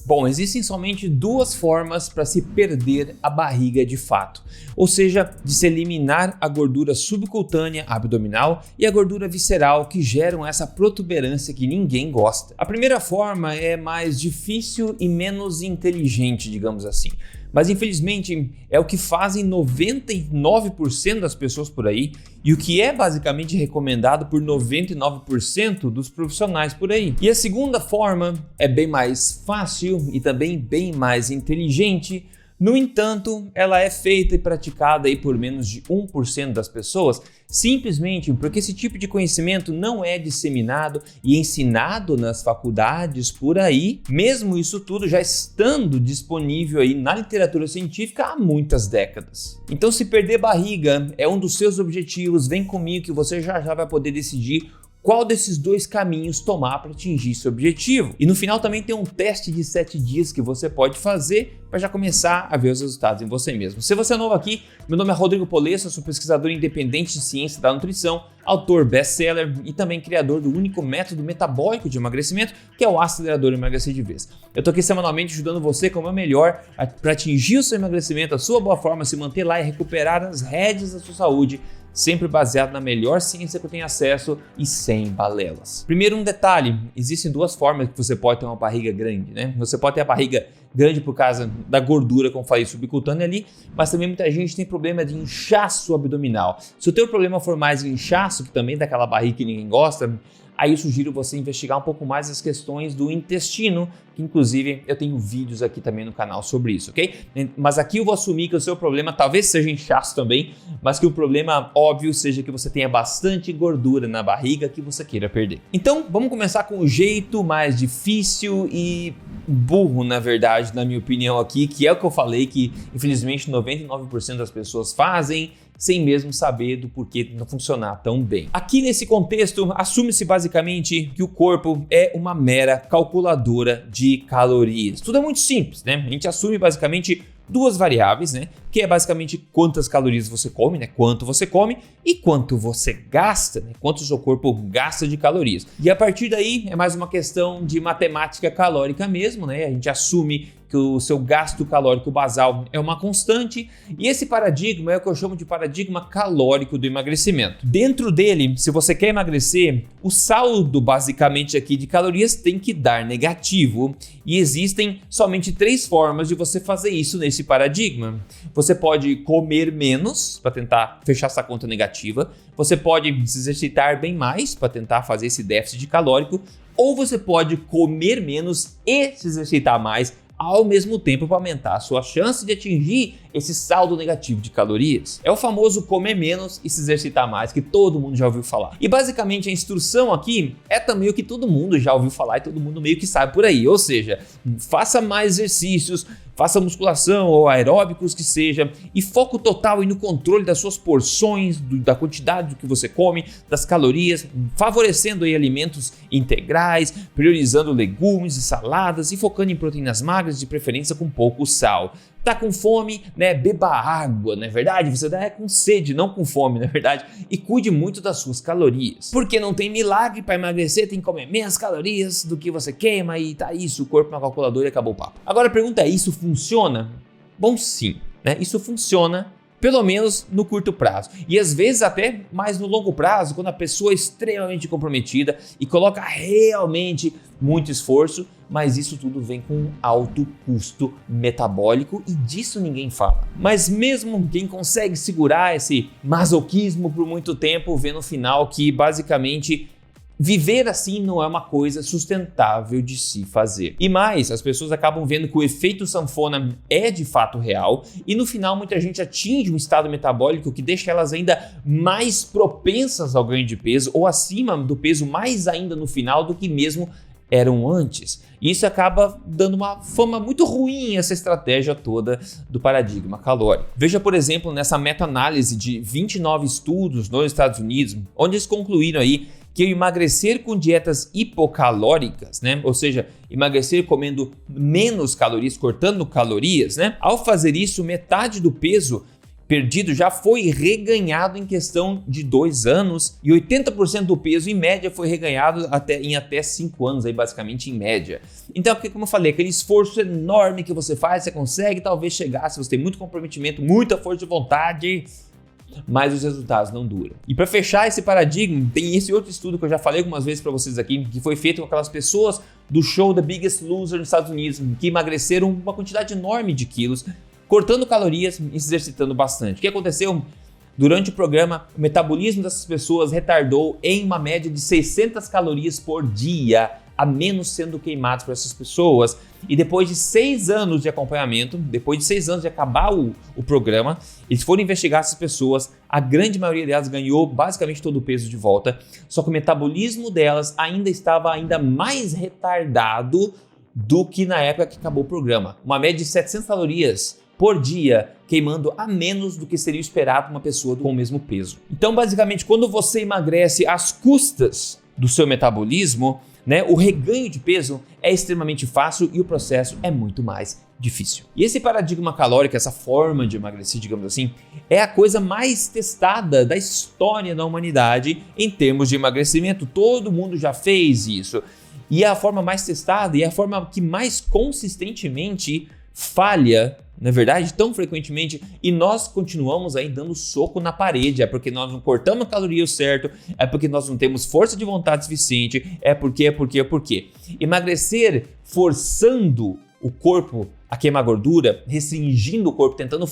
Bom, existem somente duas formas para se perder a barriga de fato, ou seja, de se eliminar a gordura subcutânea abdominal e a gordura visceral que geram essa protuberância que ninguém gosta. A primeira forma é mais difícil e menos inteligente, digamos assim. Mas infelizmente é o que fazem 99% das pessoas por aí e o que é basicamente recomendado por 99% dos profissionais por aí. E a segunda forma é bem mais fácil e também bem mais inteligente. No entanto, ela é feita e praticada aí por menos de 1% das pessoas, simplesmente porque esse tipo de conhecimento não é disseminado e ensinado nas faculdades por aí, mesmo isso tudo já estando disponível aí na literatura científica há muitas décadas. Então, se perder barriga é um dos seus objetivos, vem comigo que você já vai poder decidir qual desses dois caminhos tomar para atingir seu objetivo. E no final também tem um teste de 7 dias que você pode fazer para já começar a ver os resultados em você mesmo. Se você é novo aqui, meu nome é Rodrigo Polesso, sou pesquisador independente de ciência da nutrição, autor best-seller e também criador do único método metabólico de emagrecimento, que é o acelerador Emagrecer de Vez. Eu tô aqui semanalmente ajudando você como é melhor para atingir o seu emagrecimento, a sua boa forma, se manter lá e recuperar as rédeas da sua saúde, sempre baseado na melhor ciência que eu tenho acesso e sem balelas. Primeiro, um detalhe: existem duas formas que você pode ter uma barriga grande, né? Você pode ter a barriga grande por causa da gordura, como falei, subcutânea ali, mas também muita gente tem problema de inchaço abdominal. Se o teu problema for mais inchaço, que também é daquela barriga que ninguém gosta, aí eu sugiro você investigar um pouco mais as questões do intestino, que inclusive eu tenho vídeos aqui também no canal sobre isso, ok? Mas aqui eu vou assumir que o seu problema talvez seja inchaço também, mas que o problema óbvio seja que você tenha bastante gordura na barriga que você queira perder. Então vamos começar com o jeito mais difícil e burro, na verdade, na minha opinião aqui, que é o que eu falei que infelizmente 99% das pessoas fazem, sem mesmo saber do porquê não funcionar tão bem. Aqui nesse contexto, assume-se basicamente que o corpo é uma mera calculadora de calorias. Tudo é muito simples, né? A gente assume basicamente duas variáveis, né? Que é basicamente quantas calorias você come, né? Quanto você come e quanto você gasta, né? Quanto o seu corpo gasta de calorias. E a partir daí é mais uma questão de matemática calórica mesmo, né? A gente assume que o seu gasto calórico basal é uma constante e esse paradigma é o que eu chamo de paradigma calórico do emagrecimento. Dentro dele, se você quer emagrecer, o saldo basicamente aqui de calorias tem que dar negativo e existem somente 3 formas de você fazer isso nesse paradigma. Você pode comer menos para tentar fechar essa conta negativa, você pode se exercitar bem mais para tentar fazer esse déficit calórico, ou você pode comer menos e se exercitar mais ao mesmo tempo para aumentar a sua chance de atingir esse saldo negativo de calorias. É o famoso comer menos e se exercitar mais, que todo mundo já ouviu falar. E basicamente a instrução aqui é também o que todo mundo já ouviu falar e todo mundo meio que sabe por aí, ou seja, faça mais exercícios, faça musculação ou aeróbicos que seja, e foco total no controle das suas porções, da quantidade do que você come, das calorias, favorecendo aí alimentos integrais, priorizando legumes e saladas e focando em proteínas magras, de preferência com pouco sal. Tá com fome, né? Beba água, não é verdade? Você tá com sede, não com fome, não é verdade? E cuide muito das suas calorias. Porque não tem milagre para emagrecer, tem que comer menos calorias do que você queima e tá isso, o corpo na calculadora e acabou o papo. Agora a pergunta é, isso funciona? Bom, sim, né? Isso funciona, pelo menos no curto prazo. E às vezes até mais no longo prazo, quando a pessoa é extremamente comprometida e coloca realmente muito esforço, mas isso tudo vem com um alto custo metabólico e disso ninguém fala. Mas mesmo quem consegue segurar esse masoquismo por muito tempo, vê no final que basicamente viver assim não é uma coisa sustentável de se fazer. E mais, as pessoas acabam vendo que o efeito sanfona é de fato real e no final muita gente atinge um estado metabólico que deixa elas ainda mais propensas ao ganho de peso ou acima do peso mais ainda no final do que mesmo eram antes. E isso acaba dando uma fama muito ruim essa estratégia toda do paradigma calórico. Veja, por exemplo, nessa meta-análise de 29 estudos nos Estados Unidos, onde eles concluíram aí que emagrecer com dietas hipocalóricas, né? Ou seja, emagrecer comendo menos calorias, cortando calorias, né? Ao fazer isso, metade do peso perdido já foi reganhado em questão de 2 anos e 80% do peso em média foi reganhado em até 5 anos, aí basicamente em média. Então, como eu falei, aquele esforço enorme que você faz, você consegue talvez chegar, se você tem muito comprometimento, muita força de vontade, mas os resultados não duram. E para fechar esse paradigma, tem esse outro estudo que eu já falei algumas vezes para vocês aqui, que foi feito com aquelas pessoas do show The Biggest Loser nos Estados Unidos, que emagreceram uma quantidade enorme de quilos, cortando calorias e se exercitando bastante. O que aconteceu? Durante o programa, o metabolismo dessas pessoas retardou em uma média de 600 calorias por dia, a menos sendo queimados por essas pessoas. E depois de 6 anos de acompanhamento, depois de 6 anos de acabar o programa, eles foram investigar essas pessoas, a grande maioria delas ganhou basicamente todo o peso de volta, só que o metabolismo delas ainda estava mais retardado do que na época que acabou o programa. Uma média de 700 calorias por dia, queimando a menos do que seria esperado uma pessoa com o mesmo peso. Então, basicamente, quando você emagrece às custas do seu metabolismo, né, o reganho de peso é extremamente fácil e o processo é muito mais difícil. E esse paradigma calórico, essa forma de emagrecer, digamos assim, é a coisa mais testada da história da humanidade em termos de emagrecimento. Todo mundo já fez isso. E é a forma mais testada e é a forma que mais consistentemente falha, na verdade, tão frequentemente, e nós continuamos aí dando soco na parede. É porque nós não cortamos a caloria certo, é porque nós não temos força de vontade suficiente, é porque. Emagrecer forçando o corpo a queimar gordura, restringindo o corpo, tentando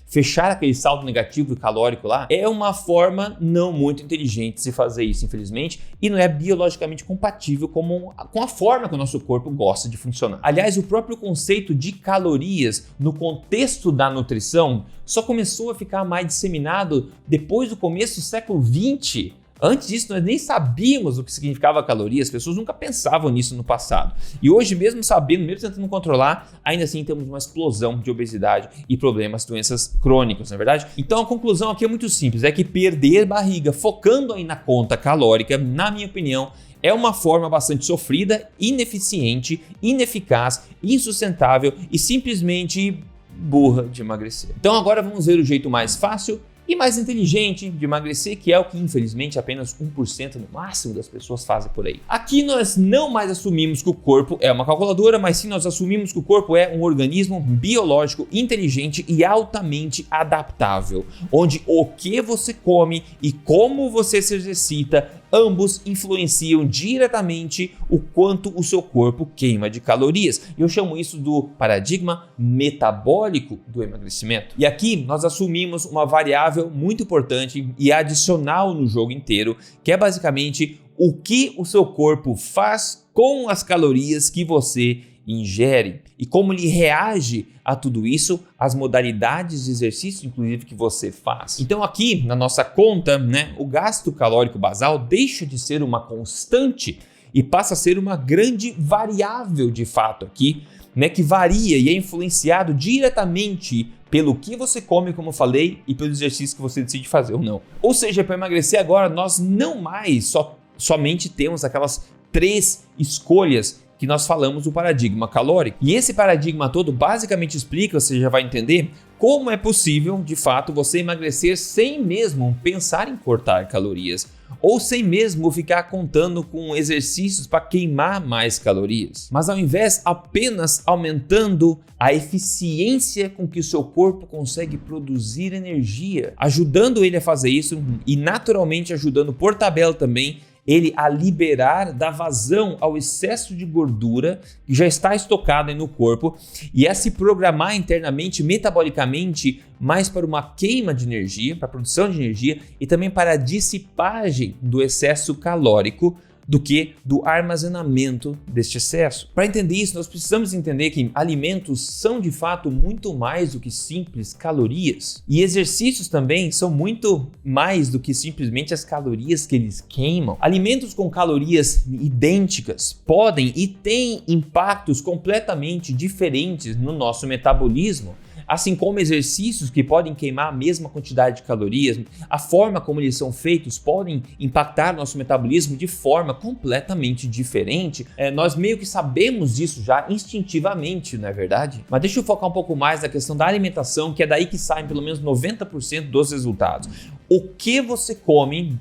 fechar aquele saldo negativo e calórico lá, é uma forma não muito inteligente de se fazer isso, infelizmente, e não é biologicamente compatível com a forma que o nosso corpo gosta de funcionar. Aliás, o próprio conceito de calorias no contexto da nutrição só começou a ficar mais disseminado depois do começo do século XX. Antes disso, nós nem sabíamos o que significava caloria, as pessoas nunca pensavam nisso no passado. E hoje, mesmo sabendo, mesmo tentando controlar, ainda assim temos uma explosão de obesidade e problemas, doenças crônicas, não é verdade? Então a conclusão aqui é muito simples, é que perder barriga focando aí na conta calórica, na minha opinião, é uma forma bastante sofrida, ineficiente, ineficaz, insustentável e simplesmente burra de emagrecer. Então agora vamos ver o jeito mais fácil e mais inteligente de emagrecer, que é o que infelizmente apenas 1% no máximo das pessoas fazem por aí. Aqui nós não mais assumimos que o corpo é uma calculadora, mas sim nós assumimos que o corpo é um organismo biológico inteligente e altamente adaptável, onde o que você come e como você se exercita, ambos influenciam diretamente o quanto o seu corpo queima de calorias. Eu chamo isso do paradigma metabólico do emagrecimento. E aqui nós assumimos uma variável muito importante e adicional no jogo inteiro, que é basicamente o que o seu corpo faz com as calorias que você ingere e como ele reage a tudo isso, as modalidades de exercício, inclusive, que você faz. Então aqui, na nossa conta, né, o gasto calórico basal deixa de ser uma constante e passa a ser uma grande variável de fato aqui, né, que varia e é influenciado diretamente pelo que você come, como eu falei, e pelo exercício que você decide fazer ou não. Ou seja, para emagrecer agora, nós não mais somente temos aquelas 3 escolhas que nós falamos do paradigma calórico. E esse paradigma todo basicamente explica, você já vai entender, como é possível, de fato, você emagrecer sem mesmo pensar em cortar calorias, ou sem mesmo ficar contando com exercícios para queimar mais calorias. Mas ao invés apenas aumentando a eficiência com que o seu corpo consegue produzir energia, ajudando ele a fazer isso e naturalmente ajudando por tabela também ele a liberar da vazão ao excesso de gordura que já está estocada aí no corpo e a se programar internamente, metabolicamente, mais para uma queima de energia, para a produção de energia e também para a dissipagem do excesso calórico do que do armazenamento deste excesso. Para entender isso, nós precisamos entender que alimentos são de fato muito mais do que simples calorias e exercícios também são muito mais do que simplesmente as calorias que eles queimam. Alimentos com calorias idênticas podem e têm impactos completamente diferentes no nosso metabolismo. assim como exercícios que podem queimar a mesma quantidade de calorias, a forma como eles são feitos podem impactar nosso metabolismo de forma completamente diferente. Nós meio que sabemos disso já instintivamente, não é verdade? Mas deixa eu focar um pouco mais na questão da alimentação, que é daí que saem pelo menos 90% dos resultados. O que você come,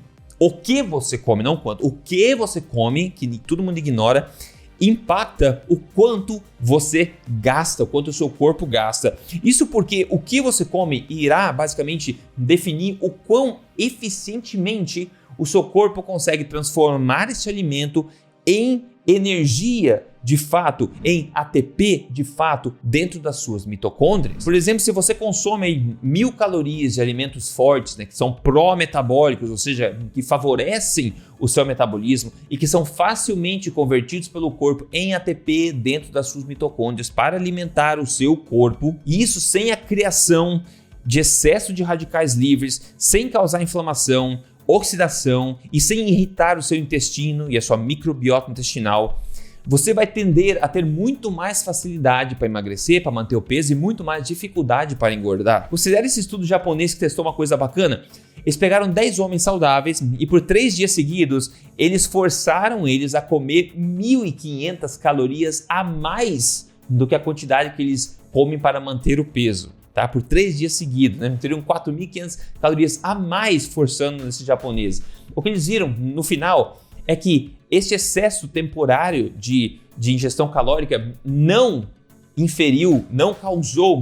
não quanto, o que você come, que todo mundo ignora, impacta o quanto você gasta, o quanto o seu corpo gasta. Isso porque o que você come irá basicamente definir o quão eficientemente o seu corpo consegue transformar esse alimento em energia de fato, em ATP de fato dentro das suas mitocôndrias. Por exemplo, se você consome 1000 calorias de alimentos fortes, que são pró-metabólicos, ou seja, que favorecem o seu metabolismo e que são facilmente convertidos pelo corpo em ATP dentro das suas mitocôndrias para alimentar o seu corpo, e isso sem a criação de excesso de radicais livres, sem causar inflamação, oxidação e sem irritar o seu intestino e a sua microbiota intestinal, você vai tender a ter muito mais facilidade para emagrecer, para manter o peso e muito mais dificuldade para engordar. Considere esse estudo japonês que testou uma coisa bacana. Eles pegaram 10 homens saudáveis e por 3 dias seguidos, eles forçaram eles a comer 1.500 calorias a mais do que a quantidade que eles comem para manter o peso. Tá? Por 3 dias seguidos, teriam 4.500 calorias a mais forçando esses japoneses. O que eles viram no final é que esse excesso temporário de ingestão calórica não causou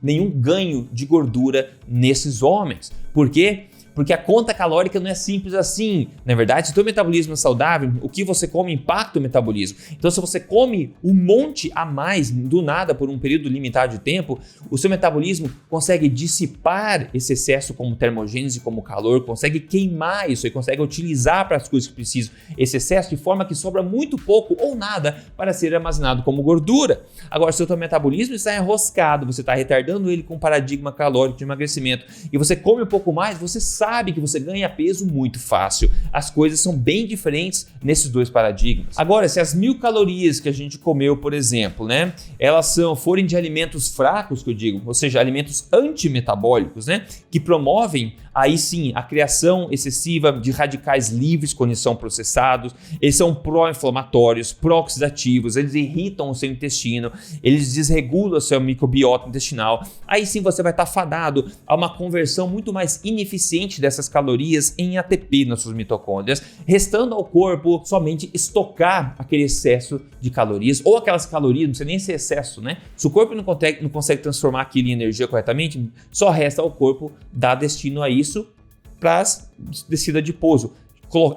nenhum ganho de gordura nesses homens. Por quê? Porque a conta calórica não é simples assim. Na verdade, se o teu metabolismo é saudável, o que você come impacta o metabolismo. Então, se você come um monte a mais do nada por um período limitado de tempo, o seu metabolismo consegue dissipar esse excesso como termogênese, como calor, consegue queimar isso e consegue utilizar para as coisas que precisam esse excesso de forma que sobra muito pouco ou nada para ser armazenado como gordura. Agora, se o teu metabolismo está enroscado, você está retardando ele com um paradigma calórico de emagrecimento e você come um pouco mais, você sabe que você ganha peso muito fácil. As coisas são bem diferentes nesses dois paradigmas. Agora, se as 1000 calorias que a gente comeu, por exemplo, elas forem de alimentos fracos, que eu digo, ou seja, alimentos antimetabólicos, que promovem aí sim a criação excessiva de radicais livres quando eles são processados, eles são pró-inflamatórios, pró-oxidativos, eles irritam o seu intestino, eles desregulam o seu microbiota intestinal, aí sim você vai estar fadado a uma conversão muito mais ineficiente dessas calorias em ATP nas suas mitocôndrias, restando ao corpo somente estocar aquele excesso de calorias, ou aquelas calorias, não precisa nem ser excesso, Se o corpo não consegue transformar aquilo em energia corretamente, só resta ao corpo dar destino a isso para descida de pouso,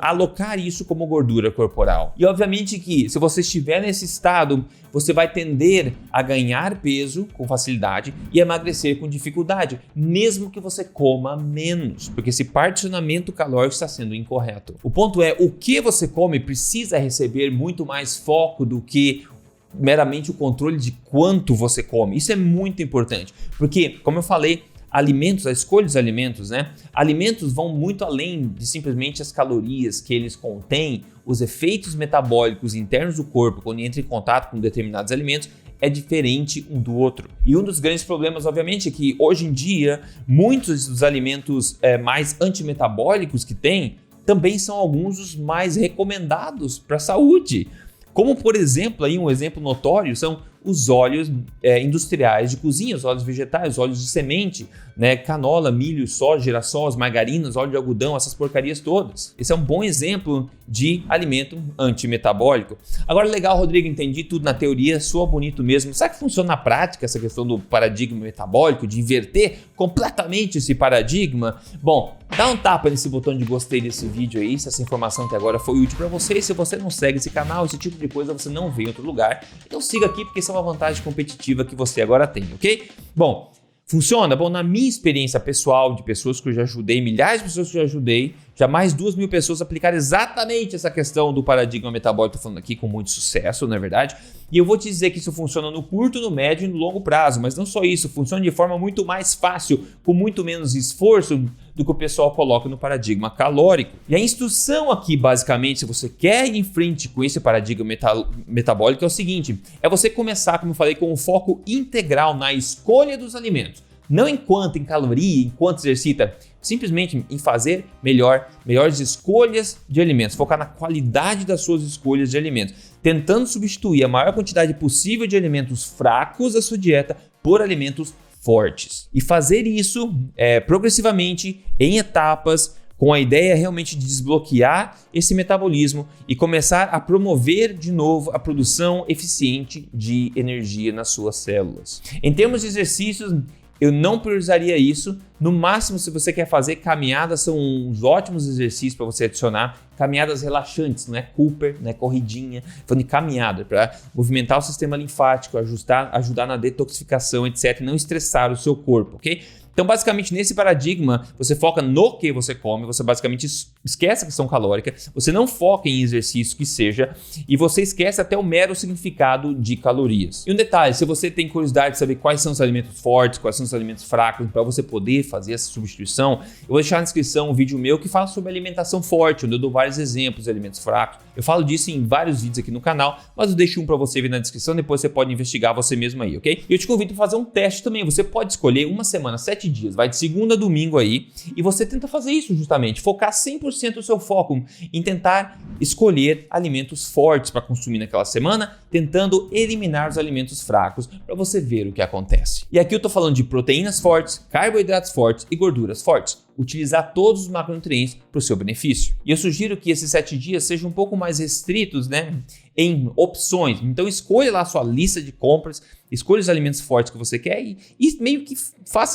alocar isso como gordura corporal. E obviamente que se você estiver nesse estado, você vai tender a ganhar peso com facilidade e emagrecer com dificuldade, mesmo que você coma menos, porque esse particionamento calórico está sendo incorreto. O ponto é, o que você come precisa receber muito mais foco do que meramente o controle de quanto você come. Isso é muito importante, porque, como eu falei, alimentos, a escolha dos alimentos, alimentos vão muito além de simplesmente as calorias que eles contêm, os efeitos metabólicos internos do corpo quando entra em contato com determinados alimentos é diferente um do outro. E um dos grandes problemas, obviamente, é que hoje em dia, muitos dos alimentos mais antimetabólicos que tem, também são alguns dos mais recomendados para a saúde. Como, por exemplo, aí um exemplo notório são os óleos industriais de cozinha, os óleos vegetais, os óleos de semente, canola, milho, soja, girassol, margarinas, óleo de algodão, essas porcarias todas. Esse é um bom exemplo de alimento antimetabólico. Agora, legal, Rodrigo, entendi tudo na teoria, soa bonito mesmo. Será que funciona na prática essa questão do paradigma metabólico, de inverter completamente esse paradigma? Bom, dá um tapa nesse botão de gostei desse vídeo aí, se essa informação até agora foi útil para você. E se você não segue esse canal, esse tipo de coisa você não vê em outro lugar, então siga aqui porque isso é uma vantagem competitiva que você agora tem, ok? Bom, funciona? Bom, na minha experiência pessoal, de pessoas que eu já ajudei, milhares de pessoas que eu já ajudei, Já mais 2.000 pessoas aplicaram exatamente essa questão do paradigma metabólico, estou falando aqui com muito sucesso, não é verdade? E eu vou te dizer que isso funciona no curto, no médio e no longo prazo, mas não só isso, funciona de forma muito mais fácil, com muito menos esforço do que o pessoal coloca no paradigma calórico. E a instrução aqui, basicamente, se você quer ir em frente com esse paradigma metabólico, é o seguinte, é você começar, como eu falei, com um foco integral na escolha dos alimentos. Não em quanto em caloria, em quanto exercita, simplesmente em fazer melhores escolhas de alimentos, focar na qualidade das suas escolhas de alimentos, tentando substituir a maior quantidade possível de alimentos fracos da sua dieta por alimentos fortes. E fazer isso progressivamente, em etapas, com a ideia realmente de desbloquear esse metabolismo e começar a promover de novo a produção eficiente de energia nas suas células. Em termos de exercícios, eu não priorizaria isso. No máximo, se você quer fazer caminhadas, são uns ótimos exercícios para você adicionar. Caminhadas relaxantes, não é Cooper, não é corridinha, falando de caminhada, para movimentar o sistema linfático, ajudar na detoxificação, etc. E não estressar o seu corpo, ok? Então, basicamente, nesse paradigma, você foca no que você come, você basicamente esquece a questão calórica, você não foca em exercício que seja, e você esquece até o mero significado de calorias. E um detalhe, se você tem curiosidade de saber quais são os alimentos fortes, quais são os alimentos fracos, para você poder fazer essa substituição, eu vou deixar na descrição um vídeo meu que fala sobre alimentação forte, onde eu dou vários exemplos de alimentos fracos. Eu falo disso em vários vídeos aqui no canal, mas eu deixo um para você ver na descrição, depois você pode investigar você mesmo aí, ok? E eu te convido a fazer um teste também, você pode escolher uma semana, 7 dias, vai de segunda a domingo aí, e você tenta fazer isso justamente, focar 100% o seu foco em tentar escolher alimentos fortes para consumir naquela semana, tentando eliminar os alimentos fracos para você ver o que acontece. E aqui eu tô falando de proteínas fortes, carboidratos fortes e gorduras fortes. Utilizar todos os macronutrientes para o seu benefício. E eu sugiro que esses 7 dias sejam um pouco mais restritos, em opções. Então escolha lá a sua lista de compras, escolha os alimentos fortes que você quer e meio que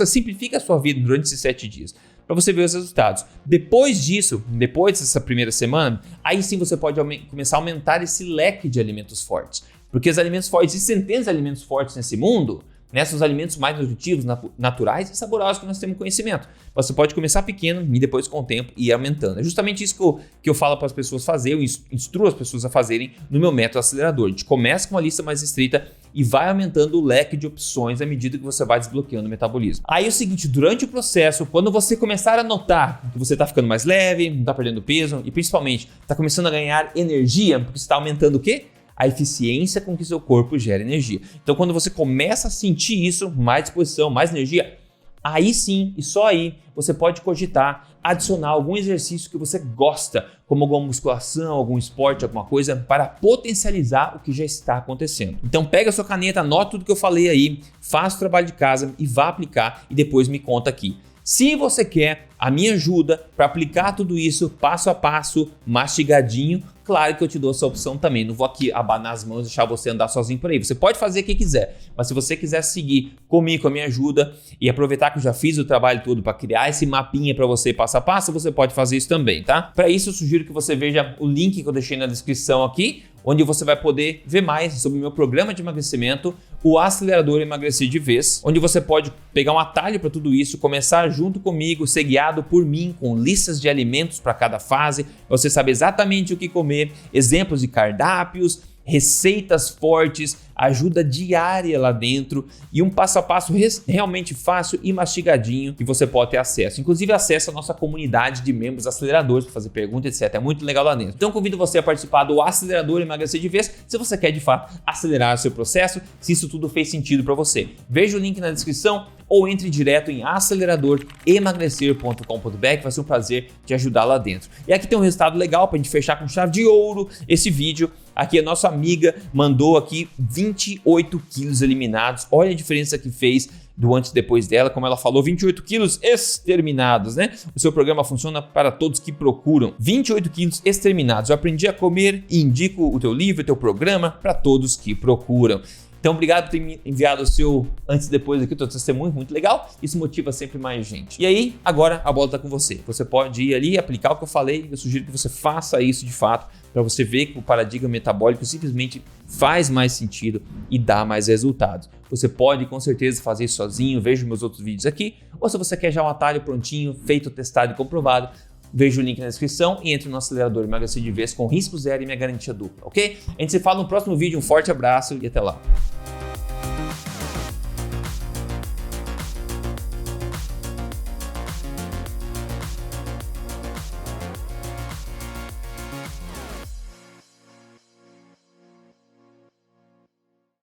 simplifica a sua vida durante esses 7 dias, para você ver os resultados. Depois disso, depois dessa primeira semana, aí sim você pode começar a aumentar esse leque de alimentos fortes. Porque os alimentos fortes, existem centenas de alimentos fortes nesse mundo, são os alimentos mais nutritivos, naturais e saborosos que nós temos conhecimento. Você pode começar pequeno e depois com o tempo ir aumentando. É justamente isso que eu falo para as pessoas fazerem, eu instruo as pessoas a fazerem no meu método acelerador. A gente começa com uma lista mais restrita e vai aumentando o leque de opções à medida que você vai desbloqueando o metabolismo. Aí é o seguinte, durante o processo, quando você começar a notar que você está ficando mais leve, não está perdendo peso e principalmente está começando a ganhar energia, porque você está aumentando o quê? A eficiência com que seu corpo gera energia. Então, quando você começa a sentir isso, mais disposição, mais energia, aí sim, e só aí, você pode cogitar adicionar algum exercício que você gosta, como alguma musculação, algum esporte, alguma coisa, para potencializar o que já está acontecendo. Então, pega a sua caneta, anota tudo que eu falei aí, faça o trabalho de casa e vá aplicar e depois me conta aqui. Se você quer a minha ajuda para aplicar tudo isso passo a passo, mastigadinho, claro que eu te dou essa opção também. Não vou aqui abanar as mãos e deixar você andar sozinho por aí. Você pode fazer o que quiser, mas se você quiser seguir comigo, com a minha ajuda e aproveitar que eu já fiz o trabalho todo para criar esse mapinha para você passo a passo, você pode fazer isso também, tá? Para isso, eu sugiro que você veja o link que eu deixei na descrição aqui, onde você vai poder ver mais sobre o meu programa de emagrecimento, o Acelerador Emagrecer de Vez, onde você pode pegar um atalho para tudo isso, começar junto comigo, ser guiado por mim, com listas de alimentos para cada fase, você sabe exatamente o que comer, exemplos de cardápios, receitas fortes, ajuda diária lá dentro e um passo a passo realmente fácil e mastigadinho que você pode ter acesso. Inclusive acesso à nossa comunidade de membros aceleradores para fazer perguntas, etc. É muito legal lá dentro. Então convido você a participar do Acelerador Emagrecer de Vez se você quer de fato acelerar o seu processo, se isso tudo fez sentido para você. Veja o link na descrição ou entre direto em aceleradoremagrecer.com.br, vai ser um prazer te ajudar lá dentro. E aqui tem um resultado legal para a gente fechar com chave de ouro esse vídeo. Aqui a nossa amiga mandou aqui 28 quilos eliminados. Olha a diferença que fez do antes e depois dela. Como ela falou, 28 quilos exterminados, né? O seu programa funciona para todos que procuram. 28 quilos exterminados. Eu aprendi a comer e indico o teu livro, o teu programa para todos que procuram. Então, obrigado por ter me enviado o seu antes e depois aqui, o teu testemunho, muito legal. Isso motiva sempre mais gente. E aí, agora a bola está com você. Você pode ir ali, aplicar o que eu falei. Eu sugiro que você faça isso de fato, para você ver que o paradigma metabólico simplesmente faz mais sentido e dá mais resultados. Você pode com certeza fazer isso sozinho, veja meus outros vídeos aqui. Ou se você quer já um atalho prontinho, feito, testado e comprovado, veja o link na descrição e entre no acelerador emagrecer de vez com risco zero e minha garantia dupla, ok? A gente se fala no próximo vídeo, um forte abraço e até lá.